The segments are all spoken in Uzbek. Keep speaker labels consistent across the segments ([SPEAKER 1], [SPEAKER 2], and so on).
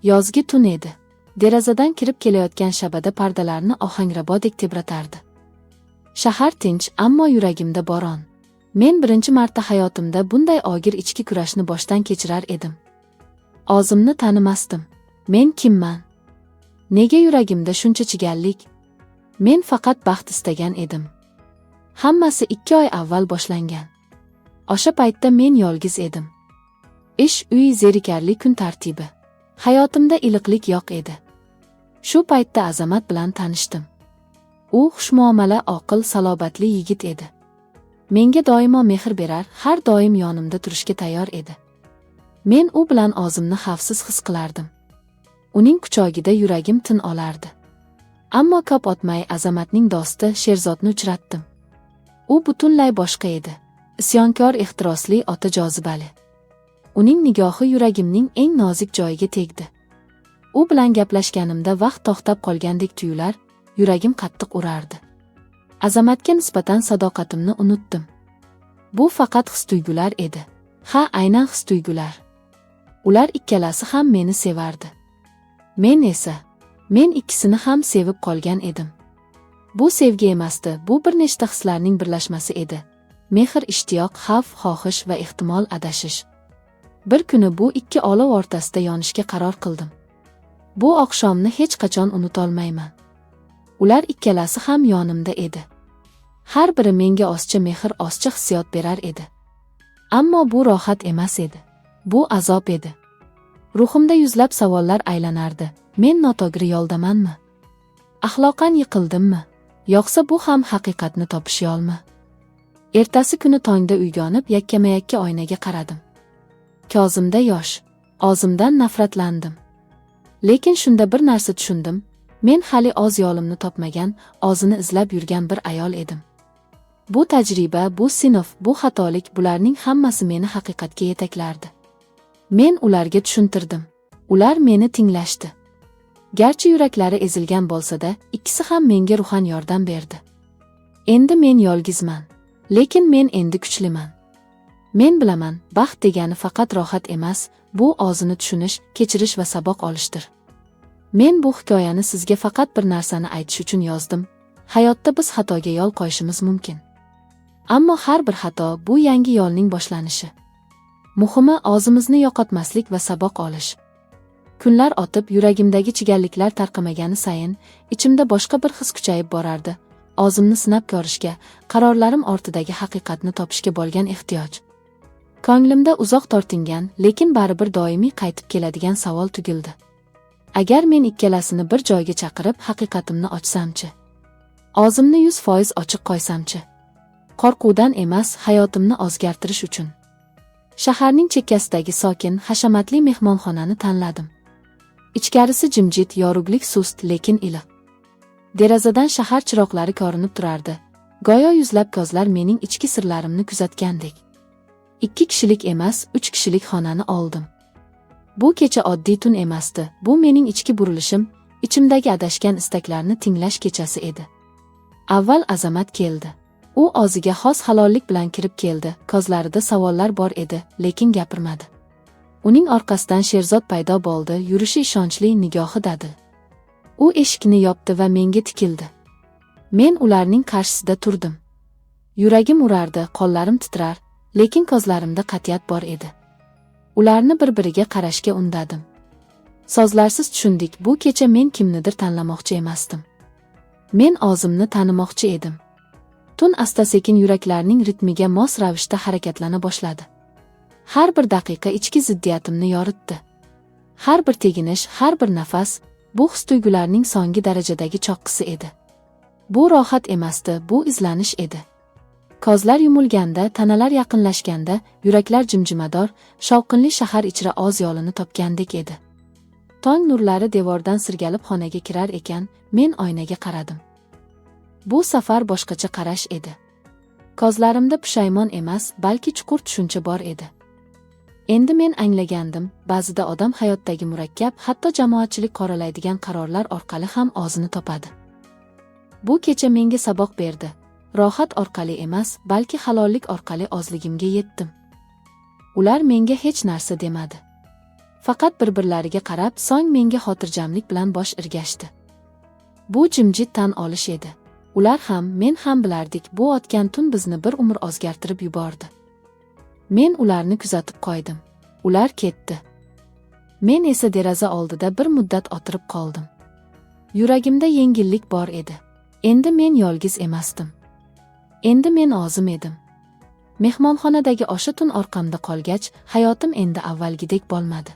[SPEAKER 1] Yozgi tun edi. Derazadan kirib kelayotgan shabada pardalarni ohangrabodek tebratardi. Shahar tinch, ammo yuragimda bo'ron. Men birinchi marta hayotimda bunday og'ir ichki kurashni boshdan kechirar edim. O'zimni tanimasdim. Men kimman? Nega yuragimda shuncha chigallik? Men faqat baxt istagan edim. Hammasi 2 oy avval boshlangan. O'sha paytda men yolg'iz edim. Ish, uy, zerikarli kun tartibi. Hayotimda iliqlik yo'q edi. Shu paytda Azamat bilan tanishdim. U xushmuomala, oqil, salobatli yigit edi. Menga doimo mehr berar, har doim yonimda turishga tayyor edi. Men u bilan o'zimni xavfsiz his qilardim. Uning quchog'ida yuragim tin olardi. Ammo ko'p o'tmay Azamatning do'sti Sherzodni uchratdim. U butunlay boshqa edi. Isyonkor, ehtirosli, ota jozibali. Uning nigohi yuragimning eng nozik joyiga tegdi. U bilan gaplashganimda vaqt to'xtab qolgandek tuyular, yuragim qattiq urardi. Azamatga nisbatan sadoqatimni unutdim. Bu faqat his-tuyg'ular edi. Ha, aynan his-tuyg'ular. Ular ikkalasi ham meni sevardi. Men ikkisini ham sevib qolgan edim. Bu sevgi emasdi, bu bir nechta hislarning birlashmasi edi. Mehr, ishtiyoq, xavf, xohish va ehtimol adashish. Bir kuni bu 2 olov o'rtasida yonishga qaror qildim. Bu oqshomni hech qachon unutolmayman. Ular ikkalasi ham yonimda edi. Har biri menga ozcha mehr, ozcha hissiyot berar edi. Ammo bu rohat emas edi. Bu azob edi. Ruhimda yuzlab savollar aylanardi. Men noto'g'ri yo'ldamanmi? Axloqan yiqildimmi? Yo'qsa bu ham haqiqatni topish yo'lmi? Ertasi kuni tongda uyg'onib, yakkama-yakka oynaga qaradim. Ko'zimda yosh, o'zimdan nafratlandim. Lekin shunda bir narsa tushundim. Men hali o'z yo'limni topmagan, o'zini izlab yurgan bir ayol edim. Bu tajriba, bu sinf, bu xatolik, bularning hammasi meni haqiqatga yetaklardi. Men ularga tushuntirdim. Ular meni tinglashdi. Garchi yuraklari ezilgan bo'lsa-da, ikkisi ham menga ruhan yordam berdi. Endi men yolg'izman, lekin men endi kuchliman. Men bilaman, baxt degani faqat rohat emas, bu o'zini tushunish, kechirish va saboq olishdir. Men bu hikoyani sizga faqat bir narsani aytish uchun yozdim. Hayotda biz xatoga yo'l qo'yishimiz mumkin. Ammo har bir xato bu yangi yo'lning boshlanishi. Muhimi o'zimizni yo'qotmaslik va saboq olish. Kunlar o'tib, yuragimdagi chigalliklar tarqamagani sayin, ichimda boshqa bir his kuchayib borardi. O'zimni sinab ko'rishga, qarorlarim ortidagi haqiqatni topishga bo'lgan ehtiyoj. Ko'nglimda uzoq tortingan, lekin baribir doimiy qaytib keladigan savol tugildi. Agar men ikkalasini bir joyga chaqirib haqiqatimni ochsamchi? O'zimni 100% ochiq qo'ysamchi? Qo'rquvdan emas, hayotimni o'zgartirish uchun. Shaharning chekkasidagi sokin, hashamatli mehmonxonani tanladim. Ichkarisi jimjit, yorug'lik sust, lekin iliq. Derazadan shahar chiroqlari ko'rinib turardi. Go'yo yuzlab ko'zlar mening ichki sirlarimni kuzatgandek. 2 kishilik emas, 3 kishilik xonani oldim. Bu kecha oddiy tun emasdi. Bu mening ichki burilishim, ichimdagi adashgan istaklarni tinglash kechasi edi. Avval Azamat keldi. U o'ziga xos halollik bilan kirib keldi. Ko'zlarida savollar bor edi, lekin gapirmadi. Uning orqasidan Sherzod paydo bo'ldi, yurishi ishonchli, nigohi dadil. U eshikni yopdi va menga tikildi. Men ularning qarshisida turdim. Yuragim urardi, qo'llarim titrar, lekin ko'zlarimda qat'iyat bor edi. Ularni bir-biriga qarashga undadim. So'zlarsiz tushundik, bu kecha men kimnidir tanlamoqchi emasdim. Men o'zimni tanimoqchi edim. Tun asta-sekin yuraklarning ritmiga mos ravishda harakatlana boshladi. Har bir daqiqa ichki ziddiyatimni yoritdi. Har bir teginish, har bir nafas bu his-tuyg'ularning so'nggi darajadagi choqqisi edi. Bu rohat emasdi, bu izlanish edi. Ko'zlar yumilganda, tanalar yaqinlashganda, yuraklar jimjimador, shovqinli shahar ichra o'z yo'lini topgandek edi. Tong nurlari devordan sirgalib xonaga kirar ekan, men oynaga qaradim. Bu safar boshqacha qarash edi. Ko'zlarimda pushaymon emas, balki chuqur tushuncha bor edi. Endi men anglagandim, ba'zida odam hayotdagi murakkab, hatto jamoatchilik qoralaydigan qarorlar orqali ham o'zini topadi. Bu kecha menga saboq berdi. Rohat orqali emas, balki halollik orqali ozligimga yetdim. Ular menga hech narsa demadi. Faqat bir-birlariga qarab, so'ng menga xotirjamlik bilan bosh irgashdi. Bu jimjit tan olish edi. Ular ham, men ham bilardik, bu o'tgan tun bizni bir umr o'zgartirib yubordi. Men ularni kuzatib qo'ydim. Ular ketdi. Men esa deraza oldida bir muddat o'tirib qoldim. Yuragimda yengillik bor edi. Endi men yolg'iz emasdim. Endi men o'zim edim. Mehmonxonadagi o'sha tun orqamda qolgach, hayotim endi avvalgidek bo'lmadi.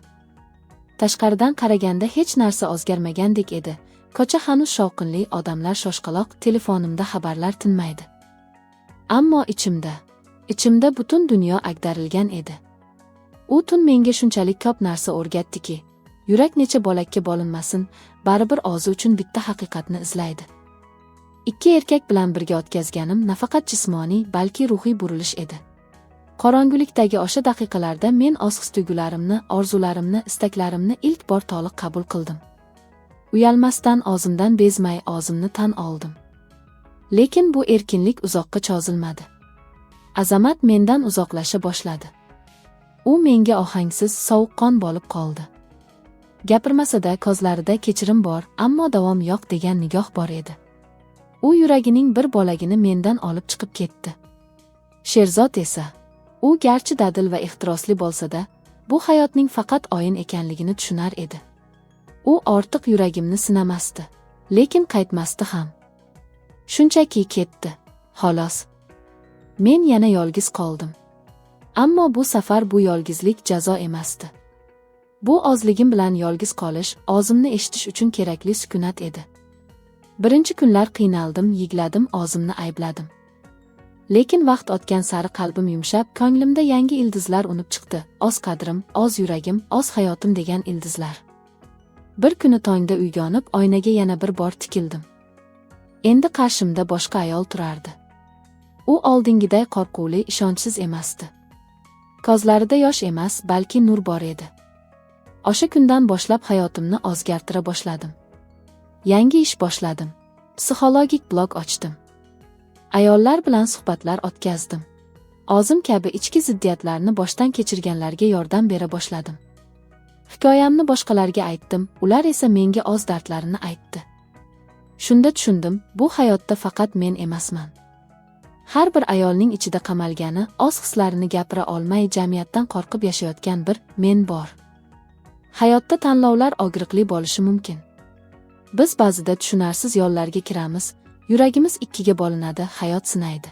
[SPEAKER 1] Tashqaridan qaraganda hech narsa o'zgarmagandek edi. Ko'cha hanuz shovqinli, odamlar shoshqaloq, telefonimda xabarlar tinmaydi. Ammo ichimda butun dunyo ag'darilgan edi. U tun menga shunchalik ko'p narsa o'rgatdiki, yurak necha bo'lakka bo'linmasin, baribir o'zi uchun bitta haqiqatni izlaydi. Ikki erkak bilan birga o'tkazganim nafaqat jismoniy, balki ruhiy burilish edi. Qorong'ulikdagi o'sha daqiqalarda men o'z his-tuyg'ularimni, orzularimni, istaklarimni ilk bor to'liq qabul qildim. Uyalmasdan, o'zimdan bezmay, o'zimni tan oldim. Lekin bu erkinlik uzoqqa cho'zilmadi. Azamat mendan uzoqlasha boshladi. U menga ohangsiz, sovuqqon bo'lib qoldi. Gapirmasa-da ko'zlarida kechirim bor, ammo davom yo'q degan nigoh bor edi. U yuragining bir bo'lagini mendan olib chiqib ketdi. Sherzod esa, u garchi dadil va ehtirosli bo'lsa-da, bu hayotning faqat o'yin ekanligini tushunar edi. U ortiq yuragimni sinamasdi, lekin qaytmasdi ham. Shunchaki ketdi, xolos. Men yana yolg'iz qoldim. Ammo bu safar bu yolg'izlik jazo emasdi. Bu ozligim bilan yolg'iz qolish, o'zimni eshitish uchun kerakli sukunat edi. Birinchi kunlar qiynaldim, yig'ladim, o'zimni aybladim. Lekin vaqt o'tgan sari qalbim yumshab, ko'nglimda yangi ildizlar unib chiqdi. O'z qadrim, o'z yuragim, o'z hayotim degan ildizlar. Bir kuni tongda uyg'onib, oynaga yana bir bor tikildim. Endi qarshimda boshqa ayol turardi. U oldingiday qo'rquvli, ishonchsiz emasdi. Ko'zlarida yosh emas, balki nur bor edi. O'sha kundan boshlab hayotimni o'zgartira boshladim. Yangi ish boshladim. Psixologik blog ochdim. Ayollar bilan suhbatlar o'tkazdim. O'zim kabi ichki ziddiyatlarni boshdan kechirganlarga yordam bera boshladim. Hikoyamni boshqalarga aytdim, ular esa menga o'z dardlarini aytdi. Shunda tushundim, bu hayotda faqat men emasman. Har bir ayolning ichida qamalgani, o'z hislarini gapira olmay jamiyatdan qo'rqib yashayotgan bir men bor. Hayotda tanlovlar og'riqli bo'lishi mumkin. Biz ba'zida tushunarsiz yo'llarga kiramiz, yuragimiz ikkiga bo'linadi, hayot sinaydi.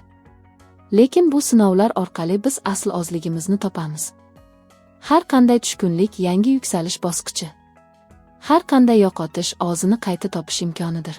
[SPEAKER 1] Lekin bu sinovlar orqali biz asl o'zligimizni topamiz. Har qanday tushkunlik yangi yuksalish bosqichi. Har qanday yo'qotish o'zini qayta topish imkonidir.